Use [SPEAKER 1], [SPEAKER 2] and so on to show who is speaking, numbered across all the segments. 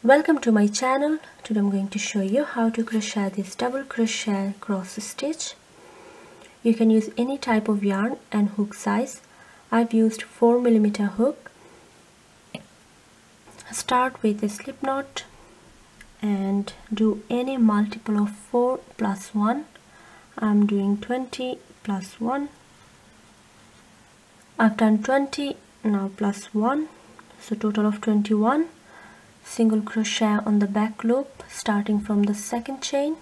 [SPEAKER 1] Welcome to my channel. Today I'm going to show you how to crochet this double crochet cross stitch. You can use any type of yarn and hook size. I've used 4mm hook. Start with a slip knot and do any multiple of 4 plus 1. I'm doing 20 plus 1. I've done 20, now plus 1, so total of 21. Single crochet on the back loop starting from the second chain.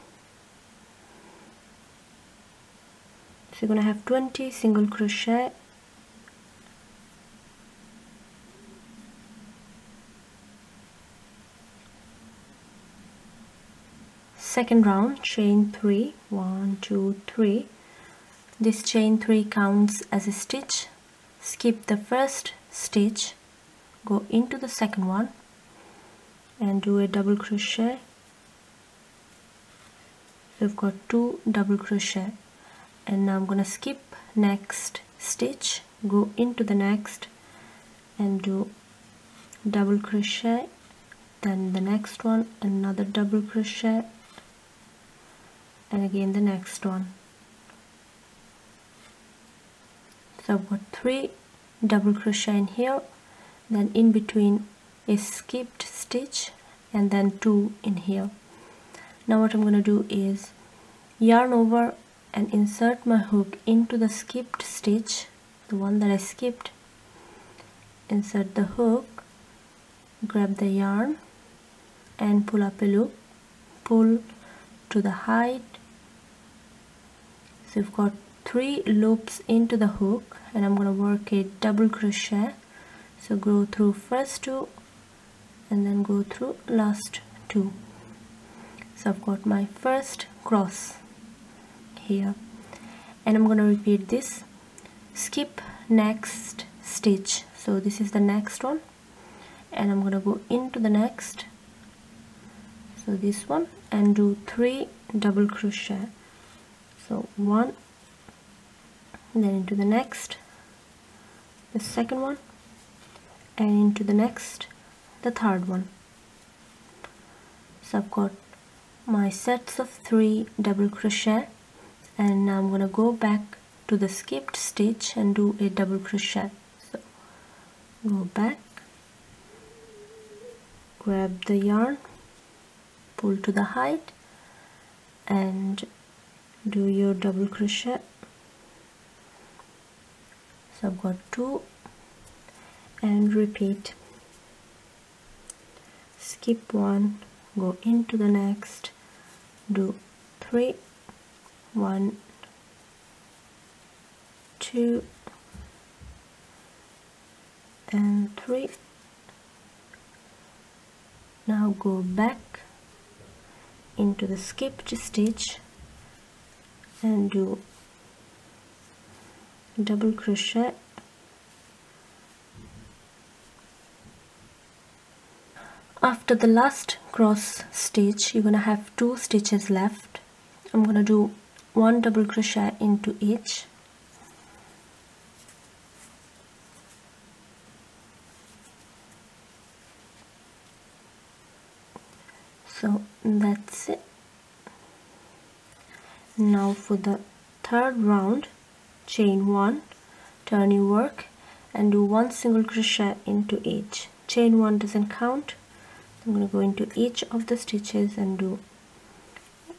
[SPEAKER 1] So you're going to have 20 single crochet, second round chain 3, 1, 2, 3. This chain 3 counts as a stitch. Skip the first stitch, go into the second one and do a double crochet. So we've got 2 double crochet, and now I'm going to skip next stitch, go into the next and do double crochet, then the next one, another double crochet, and again the next one. So I've got 3 double crochet in here, then in between a skipped stitch, and then 2 in here. Now what I'm going to do is yarn over and insert my hook into the skipped stitch, the one that I skipped. Insert the hook, grab the yarn and pull up a loop, pull to the height. So you've got 3 loops into the hook, and I'm going to work a double crochet. So go through first 2 and then go through last 2. So I've got my first cross here, and I'm going to repeat this. Skip next stitch, so this is the next one, and I'm going to go into the next, so this one, and do 3 double crochet. So 1, then into the next, the second one, and into the next, the third one. So I've got my sets of 3 double crochet, and now I'm going to go back to the skipped stitch and do a double crochet. So go back, grab the yarn, pull to the height and do your double crochet. So I've got 2 and repeat. Skip 1, go into the next, do 3, 1, 2 and 3. Now go back into the skipped stitch and do double crochet. After the last cross stitch, you're going to have 2 stitches left. I'm going to do 1 double crochet into each. So that's it. Now for the third round, chain 1, turn your work and do 1 single crochet into each. Chain 1 doesn't count. I'm going to go into each of the stitches and do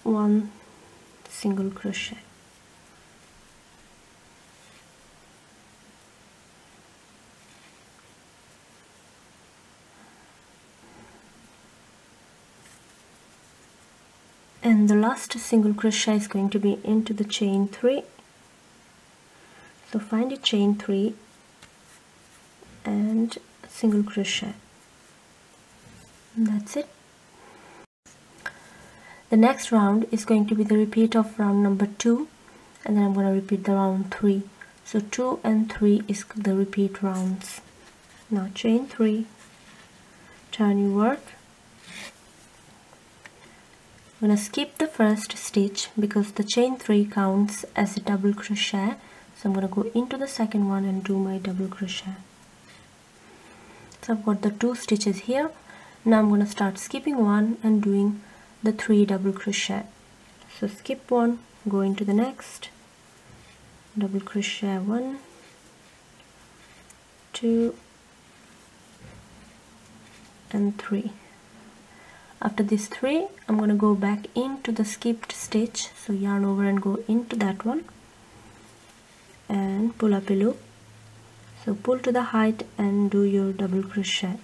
[SPEAKER 1] 1 single crochet. And the last single crochet is going to be into the chain 3. So find a chain 3 and single crochet. And that's it. The next round is going to be the repeat of round number 2, and then I'm going to repeat the round 3. So 2 and 3 is the repeat rounds. Now chain 3, turn your work. I'm going to skip the first stitch because the chain 3 counts as a double crochet. So I'm going to go into the second one and do my double crochet. So I've got the 2 stitches here. Now I'm going to start skipping one and doing the 3 double crochet. So skip one, go into the next, double crochet 1, 2 and 3. After these 3, I'm going to go back into the skipped stitch, so yarn over and go into that one and pull up a loop. So pull to the height and do your double crochet.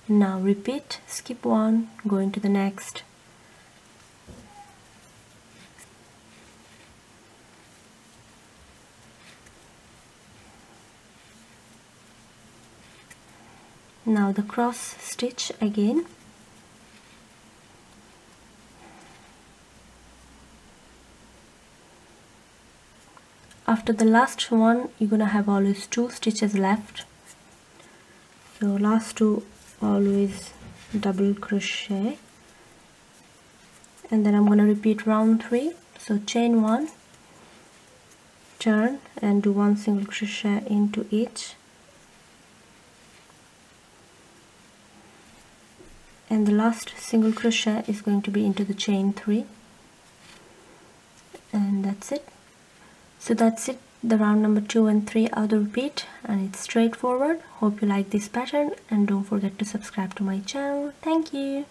[SPEAKER 1] Now repeat, skip one, go into the next, now the cross stitch again. After the last one, you're gonna have always 2 stitches left. So last 2 always double crochet, and then I'm gonna repeat round 3. So chain 1, turn and do 1 single crochet into each, and the last single crochet is going to be into the chain 3, and that's it. So that's it, the round number 2 and 3 are the repeat, and it's straightforward. Hope you like this pattern, and don't forget to subscribe to my channel. Thank you.